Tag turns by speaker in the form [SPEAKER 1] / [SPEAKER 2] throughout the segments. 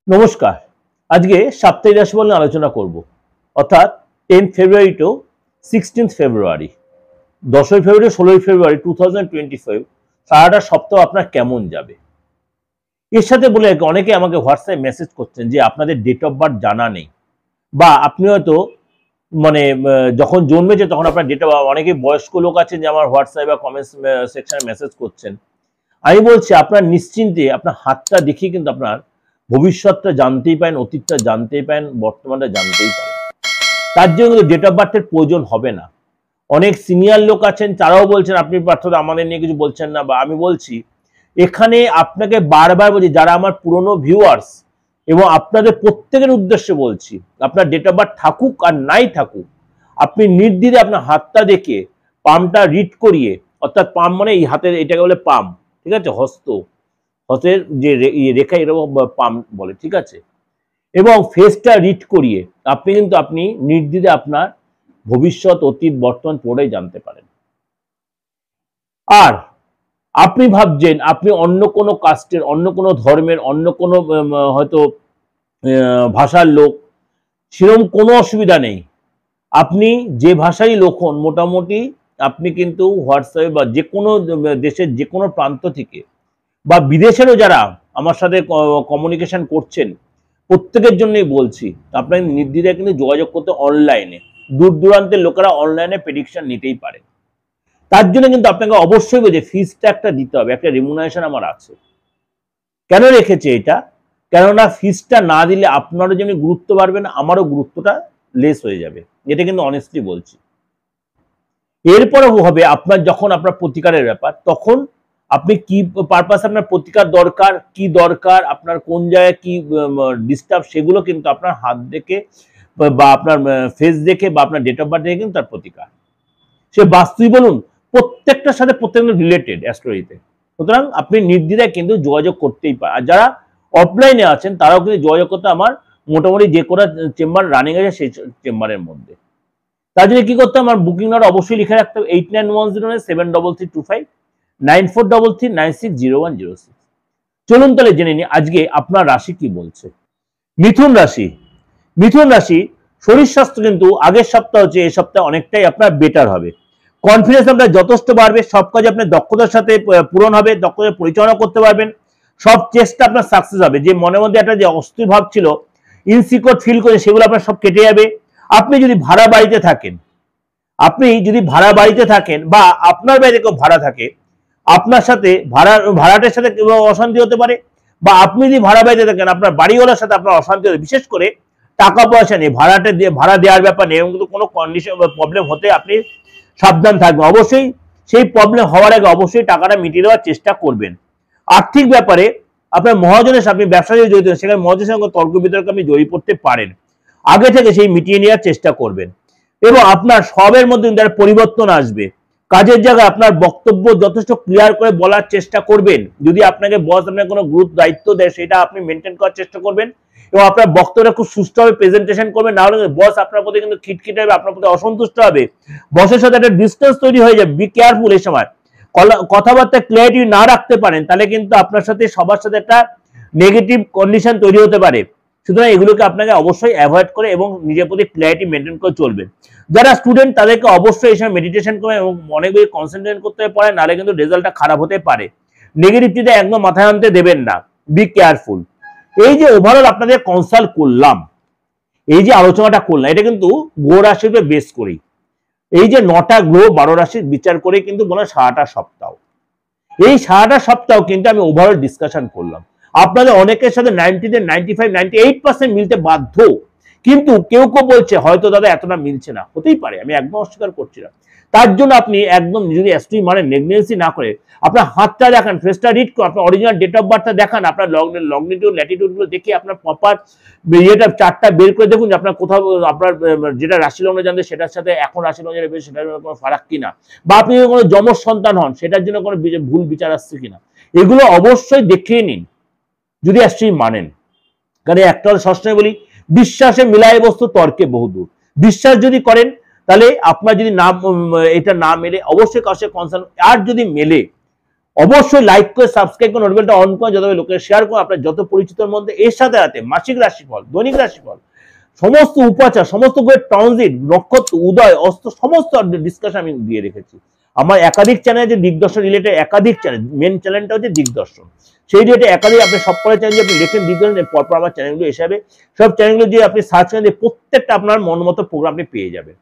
[SPEAKER 1] নমস্কার। আজকে সাপ্তাহিক রাশিফল নিয়ে আলোচনা করব, অর্থাৎ 10 ফেব্রুয়ারি টু 16 ফেব্রুয়ারি, 10 ফেব্রুয়ারি 16 ফেব্রুয়ারি 2025 সারাটা সপ্তাহ আপনার কেমন যাবে। এর সাথে বলে অনেকে আমাকে হোয়াটসঅ্যাপে মেসেজ করছেন যে আপনাদের ডেট অফ বার্থ জানা নেই, বা আপনি হয়তো যখন জন্মেছে তখন আপনার ডেট অফ, অনেকে বয়স্ক লোক আছেন যে আমার হোয়াটসঅ্যাপে বা কমেন্টস সেকশনে মেসেজ করছেন। আমি বলছি আপনার নিশ্চিন্তে আপনার হাতটা দেখিয়ে কিন্তু আপনার ভবিষ্যৎটা জানতেই পারেন, অতীতটা জানতেই পারেন, বর্তমানটা জানতেই পারেন। তার জন্য কিন্তু ডেট অফ বার্থের প্রয়োজন হবে না। অনেক সিনিয়র লোক আছেন, তারাও বলছেন আপনি পার্থ আমাদের নিয়ে কিছু বলছেন না, বা আমি বলছি এখানে আপনাকে বারবার বলছি, যারা আমার পুরনো ভিউয়ার্স এবং আপনাদের প্রত্যেকের উদ্দেশ্যে বলছি, আপনার ডেট অফ বার্থ থাকুক আর নাই থাকুক, আপনি নির্দ্বিধায় আপনার হাতটা দেখে পামটা রিড করিয়ে, অর্থাৎ পাম মানে এই হাতের এটাকে বলে পাম, ঠিক আছে, হস্তের যে রেখা এরকম পাম বলে, ঠিক আছে, এবং ফেসটা রিড করিয়ে আপনি নির্দ্বিধায় আপনার ভবিষ্যৎ, অতীত, বর্তমান পুরোটাই জানতে পারেন। আর আপনি ভাবছেন আপনি অন্য কোনো কাস্টের, অন্য কোনো ধর্মের, অন্য কোনো হয়তো ভাষার লোক, সেরকম কোনো অসুবিধা নেই। আপনি যে ভাষারই লোক হন, মোটামুটি আপনি কিন্তু হোয়াটসঅ্যাপে বা যে কোনো দেশের যে কোনো প্রান্ত থেকে বা বিদেশেরও যারা আমার সাথে কমিউনিকেশন করছেন, প্রত্যেকের জন্যই বলছি আপনাকে নির্দ্বিধায় কিন্তু যোগাযোগ করতে। অনলাইনে দূর দূরান্তের লোকেরা অনলাইনে প্রেডিকশন নিতেই পারে। তার জন্য কিন্তু আপনাকে অবশ্যই বলছে ফিসটা একটা দিতে হবে, একটা রেমুনারেশন আমার আছে। কেন রেখেছে এটা? কেননা ফিসটা না দিলে আপনারও যেমনি গুরুত্ব বাড়বে না, আমারও গুরুত্বটা লেস হয়ে যাবে। এটা কিন্তু অনেস্টলি বলছি। এরপরে হবে আপনার যখন আপনার প্রতিকারের ব্যাপার, তখন আপনি কি পারপাস আপনার প্রতিকার দরকার, কি দরকার, আপনার কোন জায়গায় কি ডিস্টার্ব, সেগুলো কিন্তু আপনার হাত দেখে বা আপনার ফেস দেখে বা আপনার ডেট অফ বার্থ দেখে কিন্তু তার প্রতিকার। সে বাস্তুই বলুন, প্রত্যেকটার সাথে প্রত্যেকটা রিলেটেড অ্যাস্ট্রোলজিতে। সুতরাং আপনি নির্দ্বিধায় কিন্তু যোগাযোগ করতেই পারেন। আর যারা অফলাইনে আছেন তারাও কিন্তু যোগাযোগ করতে, আমার মোটামুটি যে কোনো চেম্বার রানিং আছে সেই চেম্বারের মধ্যে। তার জন্য কি করতে হবে, আমার বুকিং নাম্বার অবশ্যই লিখে রাখতে হবে 8910733325 9433960106। চলুন তাহলে জেনে নিই আজকে আপনার রাশি কি বলছে। মিথুন রাশি। মিথুন রাশি শরীর স্বাস্থ্য কিন্তু আগের সপ্তাহ হচ্ছে এই সপ্তাহে অনেকটাই আপনার বেটার হবে। কনফিডেন্স আপনার যথেষ্ট বাড়বে, সব কাজে আপনার দক্ষতার সাথে পূরণ হবে, দক্ষতা পরিচালনা করতে পারবেন, সব চেষ্টা আপনার সাকসেস হবে। যে মনের মধ্যে একটা যে অস্থির ভাব ছিল, ইনসিকিউর ফিল করে, সেগুলো আপনার সব কেটে যাবে। আপনি যদি ভাড়া বাড়িতে থাকেন, বা আপনার বাড়িতে কেউ ভাড়া থাকে, আপনার সাথে ভাড়াটের সাথে অশান্তি হতে পারে, বা আপনি যদি ভাড়া বাড়িতে থাকেন আপনার বাড়িওয়ালার সাথে আপনার অশান্তি হতে, বিশেষ করে টাকা পয়সা নেই, ভাড়া দেওয়ার ব্যাপার নেই, এবং কিন্তু কোনো কন্ডিশন বা প্রবলেম হতে আপনি সাবধান থাকবেন। অবশ্যই সেই প্রবলেম হওয়ার আগে অবশ্যই টাকাটা মিটিয়ে দেওয়ার চেষ্টা করবেন। আর্থিক ব্যাপারে আপনার মহাজনের সাথে, আপনি ব্যবসা যদি জড়িত, সেখানে মহাজনের সঙ্গে তর্ক বিতর্কে আপনি জড়িয়ে পড়তে পারেন। আগে থেকে সেই মিটিয়ে নেওয়ার চেষ্টা করবেন, এবং আপনার সবের মধ্যে পরিবর্তন আসবে। কাজের জায়গায় আপনার বক্তব্য যথেষ্ট ক্লিয়ার করে বলার চেষ্টা করবেন। যদি আপনাকে বস আপনাকে কোনো গুরুত্ব দায়িত্ব দেয়, সেটা আপনি মেনটেন করার চেষ্টা করবেন, এবং আপনার বক্তব্যটা খুব সুষ্ঠুভাবে প্রেজেন্টেশন করবেন। না হলে বস আপনার প্রতি কিন্তু খিটখিটে হবে, আপনার প্রতি অসন্তুষ্ট হবে, বসের সাথে একটা ডিস্টেন্স তৈরি হয়ে যাবে। Be careful. এই সময় কথাবার্তা ক্লিয়ারিটি না রাখতে পারেন, তাহলে কিন্তু আপনার সাথে সবার সাথে একটা নেগেটিভ কন্ডিশন তৈরি হতে পারে। সুতরাং এগুলোকে আপনাকে অবশ্যই অ্যাভয়েড করে এবং নিজের প্রতি ক্লিয়ারিটি মেনটেন করে চলবেন। যারা স্টুডেন্ট তাদেরকে অবশ্যই এই সময় মেডিটেশন করে এবং অনেক বেশি কনসেন্ট্রেট করতে পারে, নাহলে কিন্তু রেজাল্টটা খারাপ হতে পারে। নেগেটিভ চিন্তা একদম মাথায় আনতে দেবেন না, বি কেয়ারফুল। এই যে ওভারঅল আপনাদের কনসাল্ট করলাম, এই যে আলোচনাটা করলাম, এটা কিন্তু গ্রহ রাশির উপর বেস করেই, এই যে 9টা গ্রহ 12 রাশির বিচার করে কিন্তু বলা সারাটা সপ্তাহ। এই সারাটা সপ্তাহ কিন্তু আমি ওভারঅল ডিসকাশন করলাম। আপনাদের অনেকের সাথে 95-98% মিলতে বাধ্য, কিন্তু কেউ কেউ বলছে হয়তো দাদা এতটা মিলছে না, হতেই পারে, আমি একদম অস্বীকার করছি না। তার জন্য আপনি একদম যদি অ্যাস্ট্রোলজি মানে নেগলিজেন্সি না করে আপনার হাতটা দেখান, ফেসটা রিড করুন, আপনার অরিজিনাল ডেট অফ বার্থটা দেখান, আপনার লংনিটিউড ল্যাটিটিউডগুলো দেখে আপনার প্রপার ইয়েটা চার্টটা বের করে দেখুন যে আপনার কোথাও আপনার যেটা রাশি লগ্ন জানতে সেটার সাথে এখন রাশি লগ্ন বেশ সেটার কোনো ফারাক কিনা, বা আপনি কোনো যমজ সন্তান হন সেটার জন্য কোনো ভুল বিচার আসছে কিনা, এগুলো অবশ্যই দেখিয়ে নিন যদি অ্যাস্ট্রোলজি মানেন। কারণ একটা সবসময় বলি, বিশ্বাসে মিলায় বস্তু তর্কে বহুদূর। বিশ্বাস যদি করেন, তাহলে আপনার যদি এটা না মেলে অবশ্যই কাছে কনসার্ন, আর যদি মেলে অবশ্যই লাইক করে সাবস্ক্রাইব করে নোটিফিকেশনটা অন করে যত লোকের শেয়ার করুন আপনার যত পরিচিতর মধ্যে। এর সাথে সাথে মাসিক রাশিফল, দৈনিক রাশিফল, সমস্ত উপাচার, সমস্ত গ্রহের ট্রানজিট, নক্ষত্র, উদয়, অস্ত, সমস্ত ডিসকাশন আমি দিয়ে রেখেছি। আমার একাধিক চ্যানেল যে দিগদর্শন রিলেটেড একাধিক চ্যানেল, মেন চ্যানেলটা হচ্ছে দিগদর্শন, সেই রিলেটেড একাধিক আপনি সব কটা চ্যানেল আপনি দেখেন দিগদর্শন, পরপর আমার চ্যানেলগুলো হিসাবে সব চ্যানেলগুলো যে আপনি সার্চ করেন প্রত্যেকটা আপনার মন মতো প্রোগ্রাম আপনি পেয়ে যাবেন।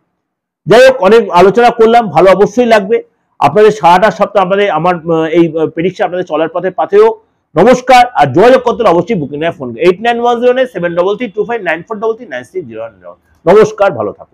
[SPEAKER 1] যাই হোক, অনেক আলোচনা করলাম, ভালো অবশ্যই লাগবে। আপনাদের সারাটা সপ্তাহ আপনাদের আমার এই প্রেডিকশন আপনাদের চলার পথে পাথেও। নমস্কার। আর যোগাযোগ করতে অবশ্যই বুকিং ফোন 8910 7332594339309। নমস্কার, ভালো থাকুন।